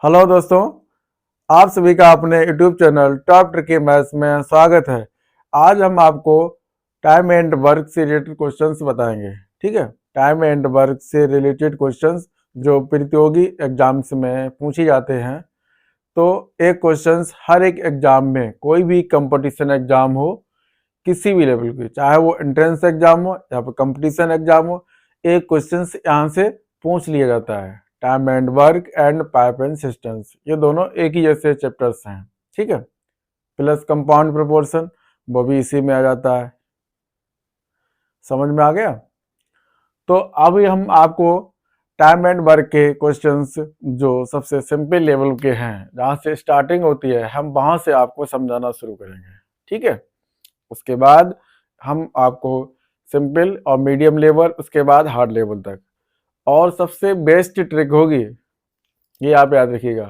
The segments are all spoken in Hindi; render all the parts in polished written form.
हेलो दोस्तों, आप सभी का अपने YouTube channel top tricky maths में स्वागत है। आज हम आपको टाइम एंड वर्क से रिलेटेड क्वेश्चंस बताएंगे। ठीक है, टाइम एंड वर्क से रिलेटेड क्वेश्चंस जो प्रतियोगी एग्जाम्स में पूछे जाते हैं। तो एक क्वेश्चंस हर एक एग्जाम में, कोई भी कंपटीशन एग्जाम हो किसी भी लेवल की, चाहे वो एंट्रेंस एग्जाम हो या फिर कंपटीशन एग्जाम हो, एक क्वेश्चंस यहाँ से पूछ लिया जाता है। Time and work and pipe and systems, ये दोनों एक ही जैसे चैप्टर्स हैं। ठीक है, प्लस कंपाउंड प्रोपोर्शन वो भी इसी में आ जाता है। समझ में आ गया? तो अभी हम आपको टाइम एंड वर्क के क्वेश्चंस जो सबसे सिंपल लेवल के हैं, जहाँ से स्टार्टिंग होती है, हम वहां से आपको समझाना शुरू करेंगे। ठीक है, उसके बाद हम आपको सिंपल और मीडियम लेवल, उसके बाद हार्ड लेवल तक, और सबसे बेस्ट ट्रिक होगी, ये आप याद रखिएगा।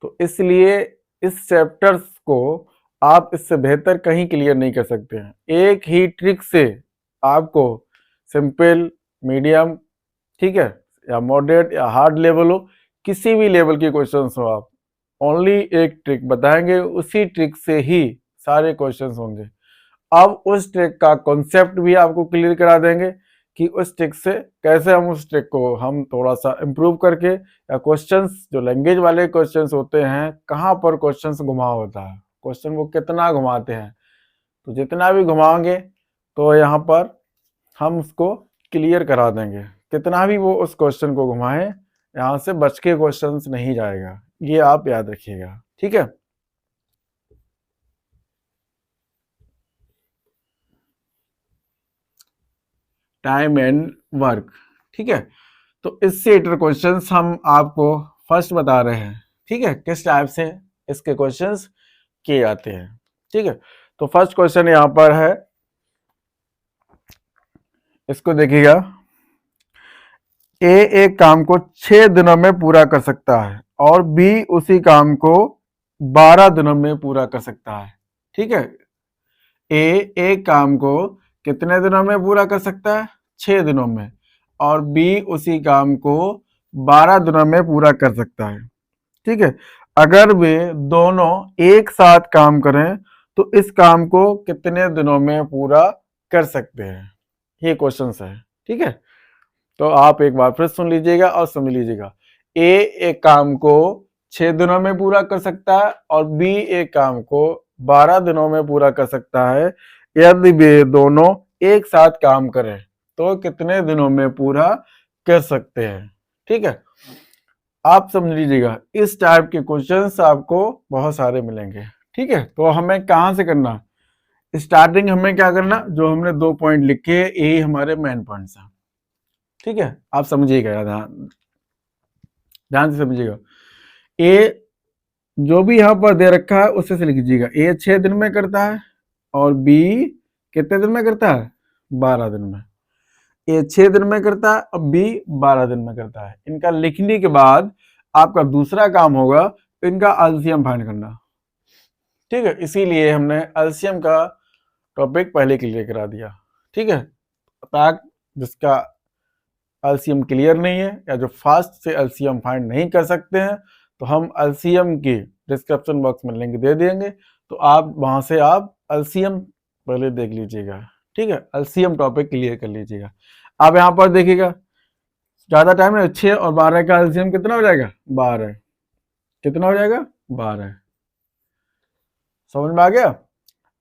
तो इसलिए इस चैप्टर्स को आप इससे बेहतर कहीं क्लियर नहीं कर सकते हैं। एक ही ट्रिक से आपको सिंपल, मीडियम, ठीक है, या मॉडरेट या हार्ड लेवल हो, किसी भी लेवल के क्वेश्चंस हो, आप ओनली एक ट्रिक बताएंगे, उसी ट्रिक से ही सारे क्वेश्चंस होंगे। अब उस ट्रिक का कॉन्सेप्ट भी आपको क्लियर करा देंगे कि उस ट्रिक से कैसे हम उस ट्रिक को हम थोड़ा सा इम्प्रूव करके, या क्वेश्चंस जो लैंग्वेज वाले क्वेश्चंस होते हैं, कहाँ पर क्वेश्चंस घुमा होता है, क्वेश्चन वो कितना घुमाते हैं, तो जितना भी घुमाएंगे तो यहाँ पर हम उसको क्लियर करा देंगे। कितना भी वो उस क्वेश्चन को घुमाए, यहाँ से बच के क्वेश्चंस नहीं जाएगा, ये आप याद रखिएगा। ठीक है, टाइम एंड वर्क। ठीक है, तो इससे रिलेटेड क्वेश्चंस हम आपको फर्स्ट बता रहे हैं। ठीक है, किस टाइप से इसके क्वेश्चंस किए जाते हैं। ठीक है, तो फर्स्ट क्वेश्चन यहाँ पर है, इसको देखिएगा। ए एक काम को 6 दिनों में पूरा कर सकता है और बी उसी काम को 12 दिनों में पूरा कर सकता है। ठीक है, ए एक काम को कितने दिनों में पूरा कर सकता है? 6 दिनों में। और बी उसी काम को 12 दिनों में पूरा कर सकता है। ठीक है, अगर वे दोनों एक साथ काम करें तो इस काम को कितने दिनों में पूरा कर सकते हैं? ये क्वेश्चन है। ठीक है, तो आप एक बार फिर सुन लीजिएगा और समझ लीजिएगा। ए एक काम को 6 दिनों में पूरा कर सकता है और बी एक काम को 12 दिनों में पूरा कर सकता है। यदि वे दोनों एक साथ काम करें तो कितने दिनों में पूरा कर सकते हैं? ठीक है, आप समझ लीजिएगा, इस टाइप के क्वेश्चंस आपको बहुत सारे मिलेंगे। ठीक है, तो हमें कहाँ से करना, स्टार्टिंग हमें क्या करना, जो हमने 2 पॉइंट लिखे, ये हमारे मेन पॉइंट्स हैं। ठीक है, आप समझिएगा, ध्यान से समझिएगा। ए जो भी यहाँ पर दे रखा है उससे से लिख लीजिएगा। ए 6 दिन में करता है और बी कितने दिन में करता है? 12 दिन में। ए 6 दिन में करता है और बी 12 दिन में करता है। इनका लिखने के बाद आपका दूसरा काम होगा इनका एलसीएम फाइंड करना। ठीक है, इसीलिए हमने एलसीएम का टॉपिक पहले क्लियर करा दिया। ठीक है, ताकि जिसका एलसीएम क्लियर नहीं है या जो फास्ट से एलसीएम फाइंड नहीं कर सकते हैं, तो हम एलसीएम की डिस्क्रिप्शन बॉक्स में लिंक दे देंगे, तो आप वहां से आप एलसीएम पहले देख लीजिएगा। ठीक है, एलसीएम टॉपिक क्लियर कर लीजिएगा। आप यहाँ पर देखिएगा, ज्यादा टाइम है, 6 और 12 का एलसीएम कितना हो जाएगा? 12। कितना हो जाएगा? 12। समझ में आ गया?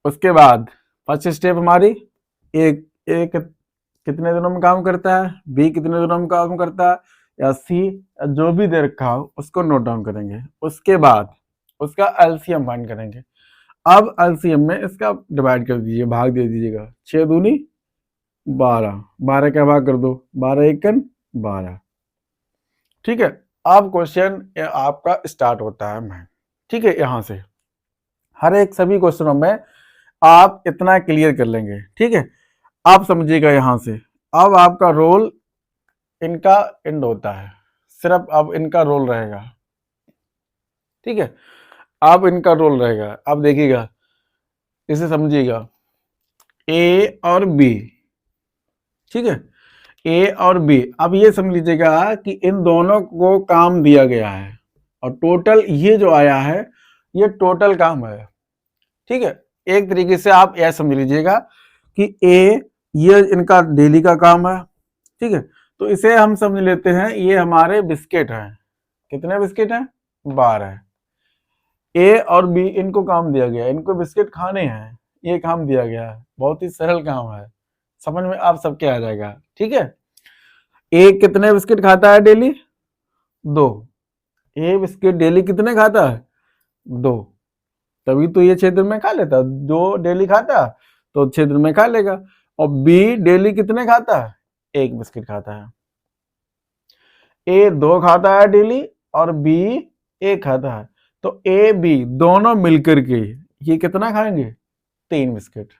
उसके बाद फर्स्ट स्टेप हमारी, एक एक कितने दिनों में काम करता है, बी कितने दिनों में काम करता है, या सी जो भी दे रखा हो उसको नोट डाउन करेंगे। उसके बाद उसका एलसीएम फाइंड करेंगे। अब एलसीएम में इसका डिवाइड कर दीजिए, भाग दे दीजिएगा। 6 दूनी 12, 12 का भाग कर दो, 12 एकन 12। ठीक है, अब क्वेश्चन आपका स्टार्ट होता है मैं। ठीक है, यहां से हर एक सभी क्वेश्चनों में आप इतना क्लियर कर लेंगे। ठीक है, आप समझिएगा यहां से। अब आपका रोल इनका एंड होता है, सिर्फ अब इनका रोल रहेगा। ठीक है, अब इनका रोल रहेगा। अब देखिएगा, इसे समझिएगा, ए और बी। ठीक है, ए और बी, अब ये समझ लीजिएगा कि इन दोनों को काम दिया गया है। और टोटल ये जो आया है ये टोटल काम है, ठीक है। एक तरीके से आप यह समझ लीजिएगा कि ये इनका डेली का काम है, ठीक है। तो इसे हम समझ लेते हैं ये हमारे बिस्किट हैं। कितने बिस्किट हैं? 12। ए और बी इनको काम दिया गया, इनको बिस्किट खाने हैं, ये काम दिया गया है। बहुत ही सरल काम है, समझ में आप सबके आ जाएगा, ठीक है। ए कितने बिस्किट खाता है डेली? 2। ए बिस्किट डेली कितने खाता है? 2। तभी तो ये 6 दिन में खा लेता, 2 डेली खाता तो 6 दिन में खा लेगा। और बी डेली कितने खाता है? 1 बिस्किट खाता है। ए 2 खाता है डेली और बी 1 खाता है, तो ए बी दोनों मिलकर के ये कितना खाएंगे? 3 बिस्किट।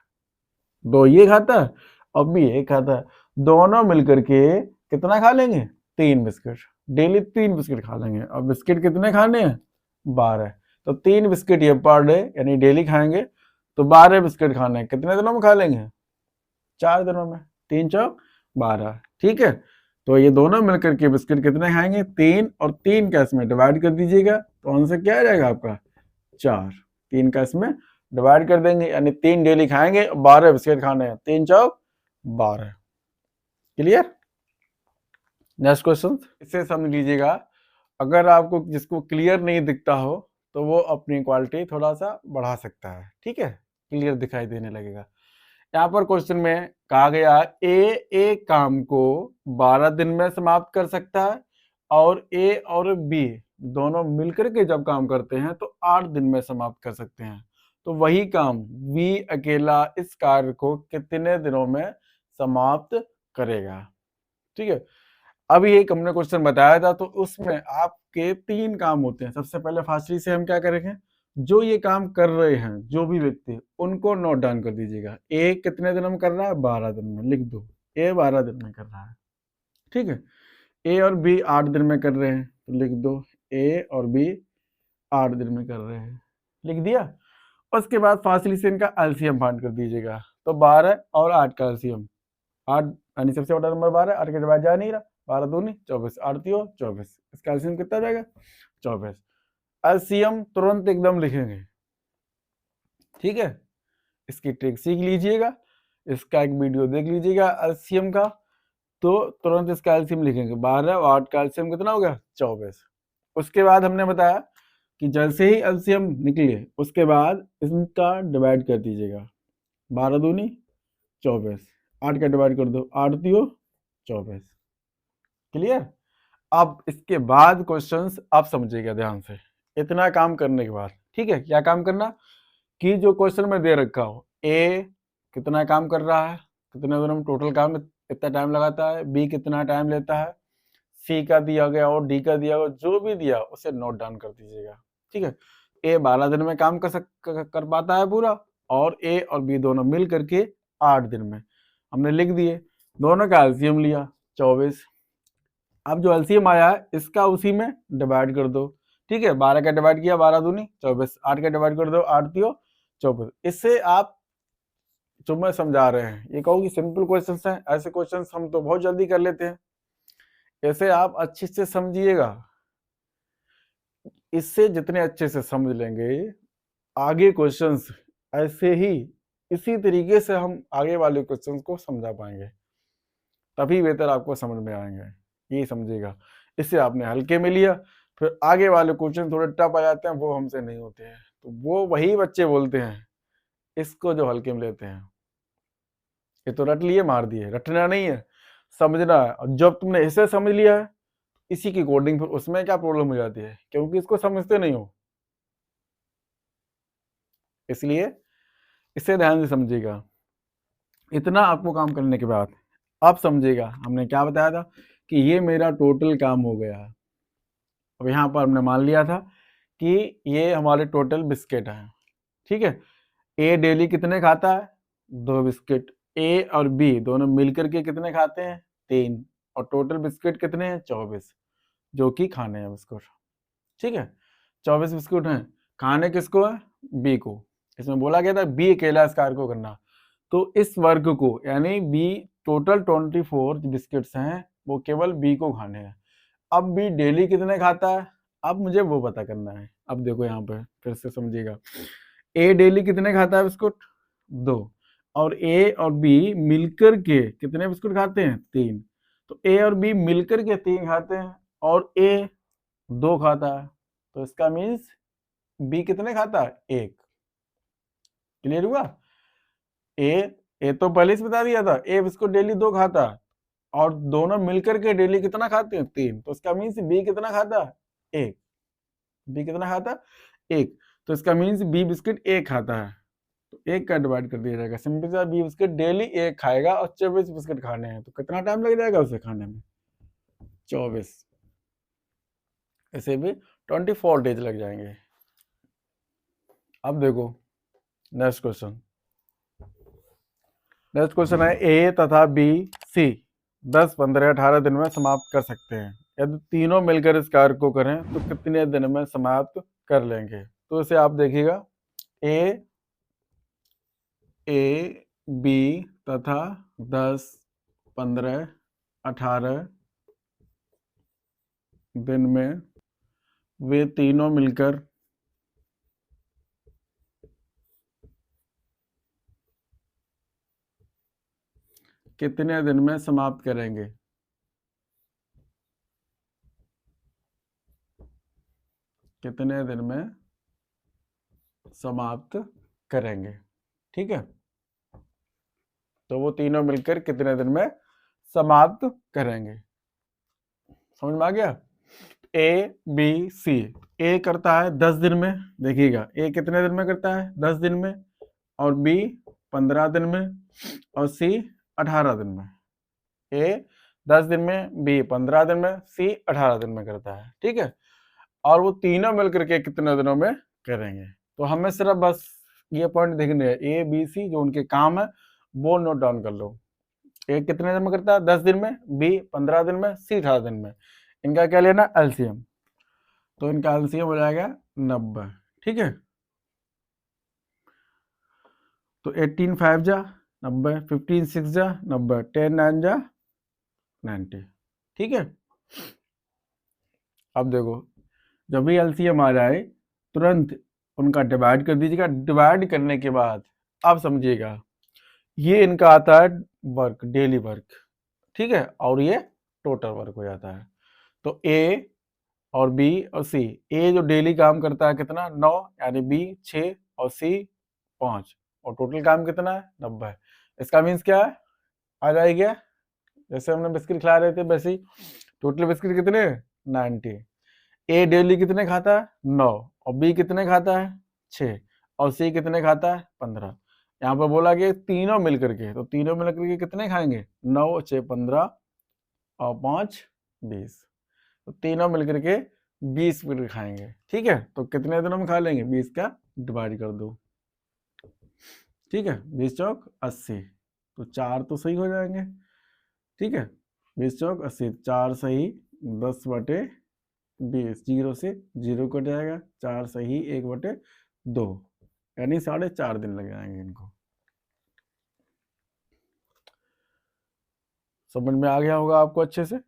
2 ये खाता है और बी 1 खाता है, दोनों मिलकर के कितना खा लेंगे? 3 बिस्किट। डेली 3 बिस्किट खा लेंगे। और बिस्किट कितने खाने हैं? 12। तो 3 बिस्किट ये पर डे यानी डेली खाएंगे, तो 12 बिस्किट खाने हैं। कितने दिनों में खा लेंगे? 4 दिनों में। 3 चौक 12, ठीक है। तो ये दोनों मिलकर के बिस्किट कितने खाएंगे? 3, और 3 का इसमें डिवाइड कर दीजिएगा, तो आंसर क्या आ जाएगा आपका? 4। 3 का इसमें डिवाइड कर देंगे, यानी 3 डेली खाएंगे, 12 बिस्किट खाने हैं। 3 चौक 12। क्लियर? नेक्स्ट क्वेश्चन इसे समझ लीजिएगा। अगर आपको जिसको क्लियर नहीं दिखता हो तो वो अपनी क्वालिटी थोड़ा सा बढ़ा सकता है, ठीक है, क्लियर दिखाई देने लगेगा। यहाँ पर क्वेश्चन में कहा गया ए एक काम को 12 दिन में समाप्त कर सकता है, और ए और बी दोनों मिलकर के जब काम करते हैं तो 8 दिन में समाप्त कर सकते हैं। तो वही काम बी अकेला इस कार्य को कितने दिनों में समाप्त करेगा, ठीक है। अभी एक हमने क्वेश्चन बताया था, तो उसमें आपके 3 काम होते हैं। सबसे पहले फास्टली से हम क्या करेंगे, जो ये काम कर रहे हैं जो भी व्यक्ति, उनको नोट डाउन कर दीजिएगा। ए कितने दिन में कर रहा है? 12 दिन में, लिख दो। ए 12 दिन में कर रहा है, ठीक है। ए और बी 8 दिन में कर रहे हैं, तो लिख दो ए और बी 8 दिन में कर रहे हैं, लिख दिया। उसके बाद फासली से इनका एलसीएम फाइंड कर दीजिएगा। तो 12 और 8 का एलसीएम, 8 यानी सबसे बड़ा नंबर 12, 8 के डिवाइड जा नहीं रहा, 12 दूनी 24, 8 तीन 24। इसका एलसीएम कितना रहेगा? 24। एलसीएम तुरंत एकदम लिखेंगे, ठीक है। इसकी ट्रिक सीख लीजिएगा, इसका एक वीडियो देख लीजिएगा एलसीएम का, तो तुरंत इसका एलसीएम लिखेंगे। 12 और 8 का एलसीएम कितना हो गया? 24। उसके बाद हमने बताया कि जैसे ही एलसीएम निकले उसके बाद इसका डिवाइड कर दीजिएगा। 12 दूनी 24, 8 का डिवाइड कर दो, 8 दियो 24। क्लियर? अब इसके बाद क्वेश्चंस आप समझिएगा ध्यान से, इतना काम करने के बाद, ठीक है। क्या काम करना कि जो क्वेश्चन में दे रखा हो, ए कितना काम कर रहा है, कितने दिनों में टोटल काम इतना टाइम लगाता है, बी कितना टाइम लेता है, सी का दिया गया और डी का दिया गया, जो भी दिया उसे नोट डाउन कर दीजिएगा, ठीक है। ए 12 दिन में काम कर पाता है पूरा, और ए और बी दोनों मिल करके 8 दिन में। हमने लिख दिए, दोनों का एलसीएम लिया 24। अब जो एलसीएम आया है इसका उसी में डिवाइड कर दो, ठीक है। 12 का डिवाइड किया, 12 दूनी 24, 8 का डिवाइड कर दो, 8 दियो 24। इससे आप जो मैं समझा रहे हैं ये कहो कि सिंपल क्वेश्चंस हैं, ऐसे क्वेश्चंस हम तो बहुत जल्दी कर लेते हैं, ऐसे आप अच्छे से समझिएगा। इससे जितने अच्छे से समझ लेंगे आगे क्वेश्चंस ऐसे ही इसी तरीके से हम आगे वाले क्वेश्चंस को समझा पाएंगे, तभी बेहतर आपको समझ में आएंगे, ये समझिएगा। इससे आपने हल्के में लिया, फिर आगे वाले क्वेश्चन थोड़े टफ आ जाते हैं, वो हमसे नहीं होते हैं, तो वो वही बच्चे बोलते हैं इसको जो हल्के में लेते हैं। ये तो रट लिए मार दिए, रटना नहीं है, समझना है। और जब तुमने इसे समझ लिया है इसी की कोडिंग, फिर उसमें क्या प्रॉब्लम हो जाती है, क्योंकि इसको समझते नहीं हो, इसलिए इसे ध्यान से समझिएगा। इतना आपको काम करने के बाद आप समझिएगा हमने क्या बताया था कि ये मेरा टोटल काम हो गया है। अब यहाँ पर हमने मान लिया था कि ये हमारे टोटल बिस्किट हैं, ठीक है। ए डेली कितने खाता है? 2 बिस्किट। ए और बी दोनों मिलकर के कितने खाते हैं? 3। और टोटल बिस्किट कितने हैं? 24, जो कि खाने हैं बिस्कुट, ठीक है। 24 बिस्कुट हैं, खाने किसको है? बी को। इसमें बोला गया था बी अकेला इस कार्य को करना, तो इस वर्ग को यानी बी टोटल 24 बिस्किट्स हैं वो केवल बी को खाने हैं। अब बी डेली कितने खाता है? अब मुझे वो पता करना है। अब देखो यहाँ पे फिर से समझिएगा, ए डेली कितने खाता है बिस्कुट? 2। और ए और बी मिलकर के कितने बिस्कुट खाते हैं? 3। तो ए और बी मिलकर के 3 खाते हैं और ए 2 खाता है, तो इसका मीन्स बी कितने खाता है? 1। क्लियर हुआ? ए तो पहले से बता दिया था, ए बिस्कुट डेली 2 खाता है और दोनों मिलकर के डेली कितना खाते हैं? 3। तो इसका मीन्स बी कितना खाता है? 1। बी कितना खाता है? 1। तो इसका मीन्स बी बिस्किट 1 खाता है, तो 1 का डिवाइड कर दिया जाएगा। सिंपल सा, बी बिस्किट डेली 1 खाएगा और 24 बिस्किट खाने हैं, तो कितना टाइम लग जाएगा उसे खाने में? 24। इसे भी 24 डेज लग जाएंगे। अब देखो नेक्स्ट क्वेश्चन। नेक्स्ट क्वेश्चन है, ए तथा बी सी 10, 15, 18 दिन में समाप्त कर सकते हैं। यदि तीनों मिलकर इस कार्य को करें तो कितने दिन में समाप्त कर लेंगे? तो इसे आप देखिएगा, ए बी तथा 10, 15, 18 दिन में वे तीनों मिलकर कितने दिन में समाप्त करेंगे? कितने दिन में समाप्त करेंगे? ठीक है, तो वो तीनों मिलकर कितने दिन में समाप्त करेंगे? समझ में आ गया? ए बी सी, ए करता है 10 दिन में, देखिएगा ए कितने दिन में करता है? 10 दिन में, और बी 15 दिन में, और सी 18 दिन में। ए 10 दिन में, बी 15 दिन में, सी 18 दिन में करता है। ठीक है, और वो तीनों मिलकर के कितने दिनों में करेंगे? तो हमें सिर्फ बस ये पॉइंट देखने हैं, ए बी सी जो उनके काम है वो नोट डाउन कर लो। ए कितने दिन में करता है? 10 दिन में, बी 15 दिन में, सी 18 दिन में। इनका क्या लेना? एलसीएम। तो इनका एलसीएम हो जाएगा 90। ठीक है, तो 18 5 जा 90, 15 6 जा 90, 10 9 जा 90। ठीक है, अब देखो जब भी एलसीएम आ जाए तुरंत उनका डिवाइड कर दीजिएगा। डिवाइड करने के बाद अब समझिएगा, ये इनका आता है वर्क, डेली वर्क। ठीक है, और ये टोटल वर्क हो जाता है। तो ए और बी और सी, ए जो डेली काम करता है कितना? 9, यानी बी 6 और सी 5, और टोटल काम कितना है? 90। इसका मीन्स क्या है? आ जाएगा, जैसे हमने बिस्किट खिला रहे थे वैसे ही टोटल बिस्किट कितने? 90। ए डेली कितने खाता है? 9, और बी कितने खाता है? 6, और सी कितने खाता है? 15। यहाँ पर बोला कि तीनों मिलकर के, तो तीनों मिलकर के कितने खाएंगे? 9 6 15 और 5 20, तो तीनों मिलकर के 20 मिनट खाएंगे। ठीक है, तो कितने दिनों में खा लेंगे? 20 का डिवाइड कर दो। ठीक है, 20 चौक 80, तो 4 तो सही हो जाएंगे। ठीक है, 20 चौक 80, 4 सही 10/20, 0 से 0 कट जाएगा, 4 सही 1/2, यानी 4.5 दिन लग जाएंगे इनको। समझ में आ गया होगा आपको अच्छे से?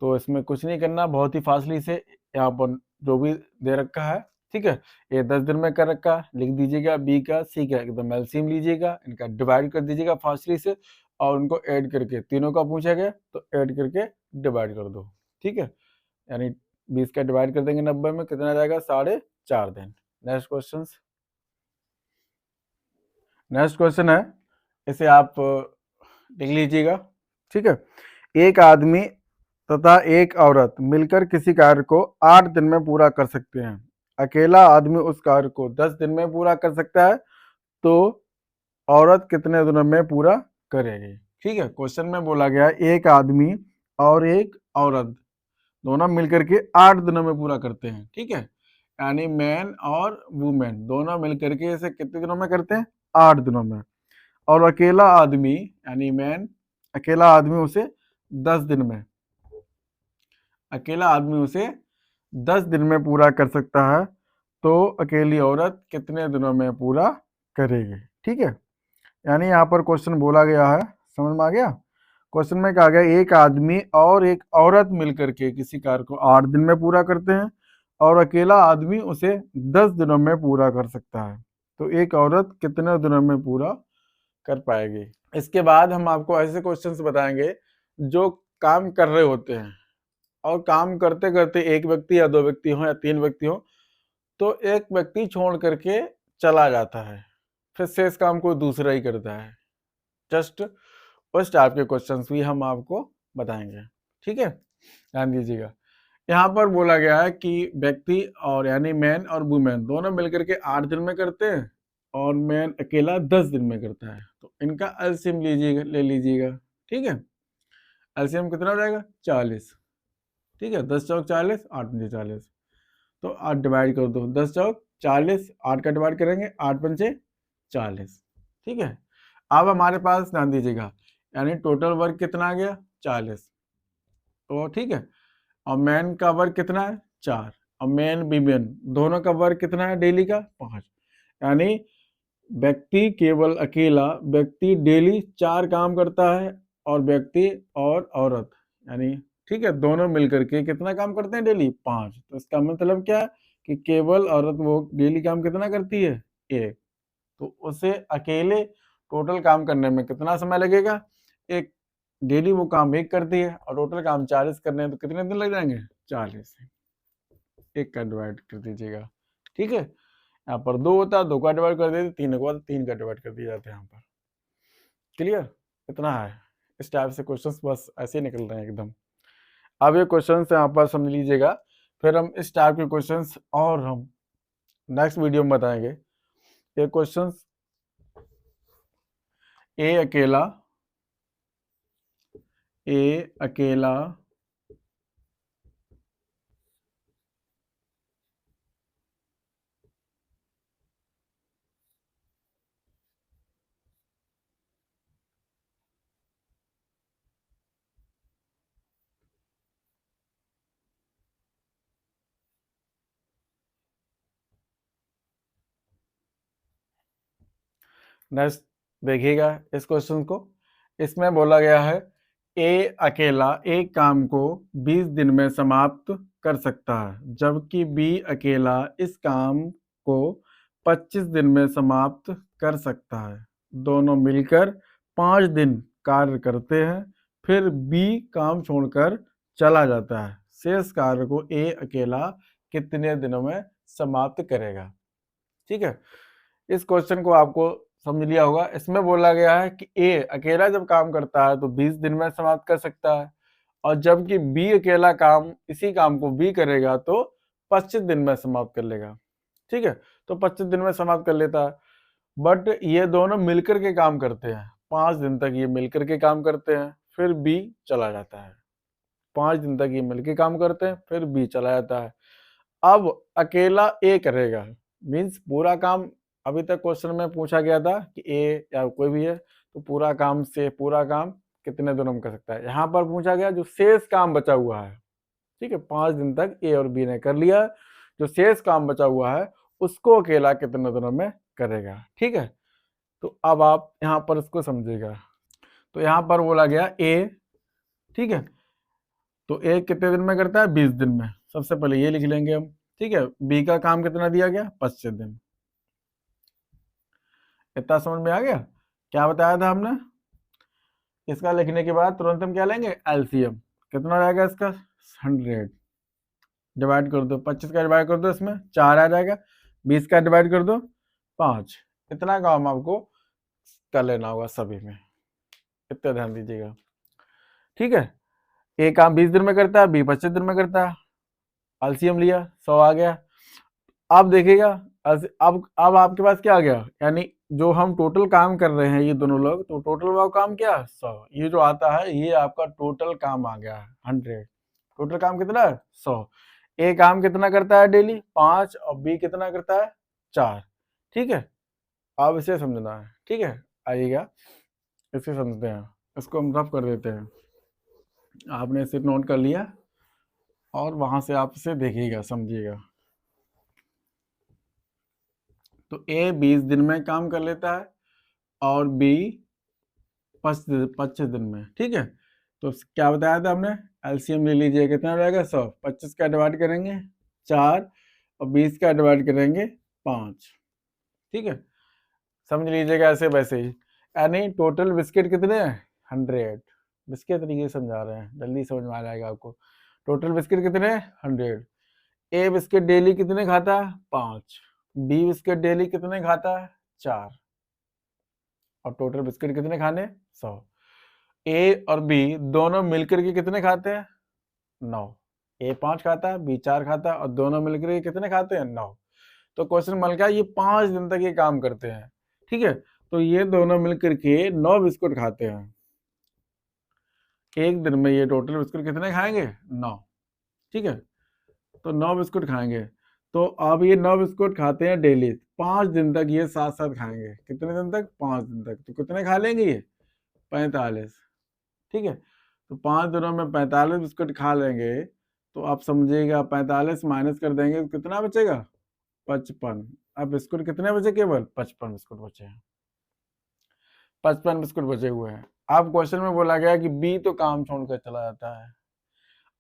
तो इसमें कुछ नहीं करना, बहुत ही फास्टली से यहाँ पर जो भी दे रखा है, ठीक है, ये 10 दिन में कर रखा है, लिख दीजिएगा बी का सी का एकदम एलसीएम लीजिएगा, इनका डिवाइड कर दीजिएगा फास्टली से, और उनको ऐड करके, तीनों का पूछा गया तो ऐड करके डिवाइड कर दो। ठीक है, यानी 20 का डिवाइड कर देंगे 90 में, कितना जाएगा? 4.5 दिन। Next question. नेक्स्ट क्वेश्चन है, इसे आप लिख लीजिएगा। ठीक है, एक आदमी तथा एक औरत मिलकर किसी कार्य को 8 दिन में पूरा कर सकते हैं। अकेला आदमी उस कार्य को 10 दिन में पूरा कर सकता है, तो औरत कितने दिनों में पूरा करेगी? ठीक है, क्वेश्चन में बोला गया एक आदमी और एक औरत दोनों मिलकर के 8 दिनों में पूरा करते हैं। ठीक है, यानी मैन और वुमेन दोनों मिलकर के इसे कितने दिनों में करते हैं? 8 दिनों में। और अकेला आदमी यानी मैन, अकेला आदमी उसे 10 दिन में, अकेला आदमी उसे 10 दिन में पूरा कर सकता है, तो अकेली औरत कितने दिनों में पूरा करेगी? ठीक है, यानी यहाँ पर क्वेश्चन बोला गया है, समझ में आ गया? क्वेश्चन में कहा गया एक आदमी और एक औरत मिलकर के किसी कार्य को 8 दिन में पूरा करते हैं, और अकेला आदमी उसे 10 दिनों में पूरा कर सकता है। तो एक औरत कितने दिनों में पूरा कर पाएगी। इसके बाद हम आपको ऐसे क्वेश्चंस बताएंगे जो काम कर रहे होते हैं और काम करते करते एक व्यक्ति या दो व्यक्ति हो या तीन व्यक्ति हो तो एक व्यक्ति छोड़ करके चला जाता है, फिर शेष काम को दूसरा ही करता है। जस्ट उस टाइप के क्वेश्चंस भी हम आपको बताएंगे, ठीक है। ध्यान दीजिएगा, यहाँ पर बोला गया है कि व्यक्ति और यानी मैन और वुमेन दोनों मिलकर के 8 दिन में करते हैं और मैन अकेला 10 दिन में करता है। तो इनका एलसीएम लीजिएगा, ले लीजिएगा, ठीक है। एलसीएम कितना हो जाएगा 40, ठीक है। 10 चौक 40, 8 पंजे 40, तो 8 डिवाइड कर दो, 10 चौक 40, 8 का डिवाइड करेंगे 8 पंजे 40, ठीक है। अब हमारे पास ध्यान दीजिएगा, यानी टोटल वर्क कितना आ गया 40, तो ठीक है। और मैन का वर्क कितना है 4, और मैन वीमेन दोनों का वर्क कितना है डेली का 5, यानी व्यक्ति केवल अकेला व्यक्ति डेली 4 काम करता है और व्यक्ति और औरत यानी ठीक है दोनों मिलकर के कितना काम करते हैं डेली 5। तो इसका मतलब क्या है कि केवल औरत वो डेली काम कितना करती है 1, तो उसे अकेले टोटल काम करने में कितना समय लगेगा, एक डेली वो काम 1 करती है और टोटल काम 40 करने हैं तो कितने दिन लग जाएंगे 40, 1 का डिवाइड कर दीजिएगा, ठीक है। यहाँ पर 2 होता है 2 का डिवाइड कर देते, 3 को 3 का डिवाइड कर दिया जाता है यहाँ पर। क्लियर, इतना है। इस टाइप से क्वेश्चंस बस ऐसे ही निकल रहे हैं एकदम। अब ये क्वेश्चंस यहाँ पर समझ लीजिएगा, फिर हम इस टाइप के क्वेश्चंस और हम नेक्स्ट वीडियो में बताएंगे। ये क्वेश्चंस ए अकेला नेक्स्ट देखिएगा इस क्वेश्चन को। इसमें बोला गया है ए अकेला एक काम को 20 दिन में समाप्त कर सकता है, जबकि बी अकेला इस काम को 25 दिन में समाप्त कर सकता है। दोनों मिलकर 5 दिन कार्य करते हैं, फिर बी काम छोड़कर चला जाता है। शेष कार्य को ए अकेला कितने दिनों में समाप्त करेगा, ठीक है। इस क्वेश्चन को आपको समझ लिया होगा। इसमें बोला गया है कि ए अकेला जब काम करता है तो 20 दिन में समाप्त कर सकता है, और जबकि बी अकेला काम इसी काम को बी करेगा तो 25 दिन में समाप्त कर लेगा, ठीक है। तो 25 दिन में समाप्त कर लेता है, बट ये दोनों मिलकर के काम करते हैं 5 दिन तक, ये मिलकर के काम करते हैं, फिर बी चला जाता है। 5 दिन तक ये मिलकर काम करते हैं, फिर बी चला जाता है। अब अकेला ए करेगा, मीन्स पूरा काम अभी तक क्वेश्चन में पूछा गया था कि ए या कोई भी है तो पूरा काम कितने दिनों में कर सकता है। यहाँ पर पूछा गया जो शेष काम बचा हुआ है, ठीक है। 5 दिन तक ए और बी ने कर लिया, जो शेष काम बचा हुआ है उसको अकेला कितने दिनों में करेगा, ठीक है। तो अब आप यहाँ पर इसको समझिएगा। तो यहाँ पर बोला गया ए, ठीक है, तो ए कितने दिन में करता है 20 दिन में। सबसे पहले ये लिख लेंगे हम, ठीक है। बी का काम कितना दिया गया 25 दिन। इतना समझ में आ गया क्या बताया था हमने। इसका लिखने के बाद तुरंत हम क्या लेंगे एलसीएम, कितना रहेगा इसका 100, डिवाइड कर दो, 25 का डिवाइड कर दो, इसमें 4 आ जाएगा, 20 का डिवाइड कर दो 5। इतना काम आपको कर लेना होगा सभी में, इतना ध्यान दीजिएगा, ठीक है। ए काम 20 दिन में करता है, बी 25 दिन में करता है। एलसीएम लिया 100 आ गया। अब देखिएगा अब आपके पास क्या आ गया, यानी जो हम टोटल काम कर रहे हैं ये दोनों लोग, तो टोटल वो काम क्या 100, ये जो आता है ये आपका टोटल काम आ गया 100। टोटल काम कितना है 100। ए काम कितना करता है डेली 5 और बी कितना करता है 4, ठीक है। अब इसे समझना है, ठीक है। आइएगा इसे समझते हैं, इसको हम रफ कर देते हैं। आपने इसे नोट कर लिया और वहां से आप इसे देखिएगा समझिएगा। तो ए 20 दिन में काम कर लेता है और बी 25 दिन में, ठीक है। तो क्या बताया था हमने, एलसीएम ले लीजिए, कितना रहेगा 100, 25 का डिवाइड करेंगे 4 और 20 का डिवाइड करेंगे 5। ठीक है, समझ लीजिएगा ऐसे वैसे ही। यानी टोटल बिस्किट कितने हैं 100। बिस्किट तरीके से समझा रहे हैं, जल्दी समझ में आ जाएगा आपको। टोटल बिस्किट कितने 100। ए बिस्किट डेली कितने खाता है 5। बी बिस्किट डेली कितने खाता है 4। और टोटल बिस्किट कितने खाने 100। ए और बी दोनों मिलकर के कितने खाते हैं 9। ए 5 खाता है, बी 4 खाता है, और दोनों मिलकर के कितने खाते हैं 9। तो क्वेश्चन मिल गया ये 5 दिन तक ये काम करते हैं। ठीक है, तो ये दोनों मिलकर के 9 बिस्कुट खाते हैं। एक दिन में ये टोटल बिस्कुट कितने खाएंगे 9। ठीक है, तो 9 बिस्कुट खाएंगे। तो अब ये 9 बिस्कुट खाते हैं डेली, 5 दिन तक ये साथ साथ खाएंगे। कितने दिन तक 5 दिन तक। तो कितने खा लेंगे ये 45। ठीक है, तो 5 दिनों में 45 बिस्कुट खा लेंगे। तो आप समझिएगा 45 माइनस कर देंगे तो कितना बचेगा 55। अब बिस्कुट कितने बचे, केवल 55 बिस्कुट बचे हैं। 55 बिस्कुट बचे हुए हैं। अब क्वेश्चन में बोला गया कि बी तो काम छोड़कर चला जाता है।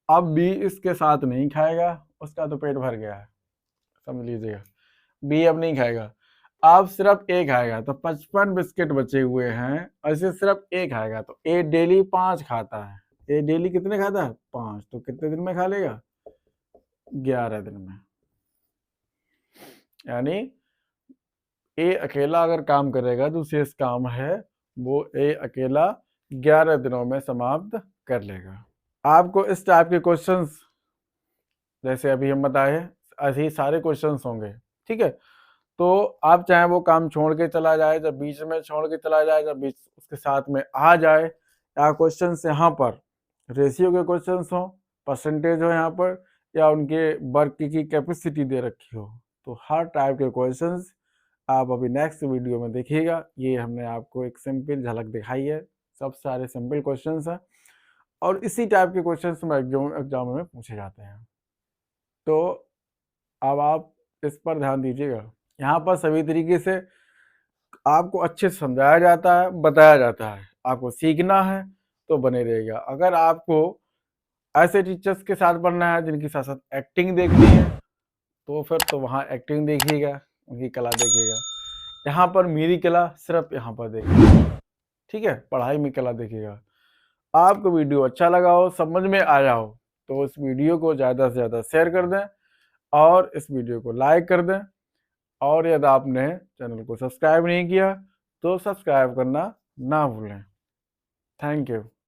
अब बी इसके साथ नहीं खाएगा, उसका तो पेट भर गया है, समझ लीजिएगा। बी अब नहीं खाएगा, अब सिर्फ ए खाएगा। तो 55 बिस्किट बचे हुए हैं, ऐसे सिर्फ ए खाएगा। तो ए डेली 5 खाता है। ए डेली कितने खाता है 5। तो कितने दिन में खा लेगा 11 दिन में। यानी ए अकेला अगर काम करेगा तो शेष काम है वो ए अकेला 11 दिनों में समाप्त कर लेगा। आपको इस टाइप के क्वेश्चंस जैसे अभी हम बताए ऐसे ही सारे क्वेश्चंस होंगे। ठीक है, तो आप चाहे वो काम छोड़ के चला जाए, जब बीच में छोड़ के चला जाए, जब बीच उसके साथ में आ जाए, या क्वेश्चंस यहाँ पर रेशियो के क्वेश्चंस हो, परसेंटेज हो यहाँ पर, या उनके वर्क की कैपेसिटी दे रखी हो, तो हर टाइप के क्वेश्चंस आप अभी नेक्स्ट वीडियो में देखिएगा। ये हमने आपको एक सिंपल झलक दिखाई है, सब सारे सिंपल क्वेश्चंस हैं और इसी टाइप के क्वेश्चंस में एग्जाम में पूछे जाते हैं। तो अब आप इस पर ध्यान दीजिएगा। यहाँ पर सभी तरीके से आपको अच्छे से समझाया जाता है, बताया जाता है। आपको सीखना है तो बने रहेगा। अगर आपको ऐसे टीचर्स के साथ पढ़ना है जिनके साथ साथ एक्टिंग देखनी है, तो फिर तो वहाँ एक्टिंग देखिएगा, उनकी कला देखिएगा। यहाँ पर मेरी कला सिर्फ यहाँ पर देखिएगा। ठीक है, पढ़ाई में कला देखिएगा। आपको वीडियो अच्छा लगा हो, समझ में आया हो, तो इस वीडियो को ज़्यादा से ज़्यादा शेयर कर दें और इस वीडियो को लाइक कर दें। और यदि आपने चैनल को सब्सक्राइब नहीं किया तो सब्सक्राइब करना ना भूलें। Thank you.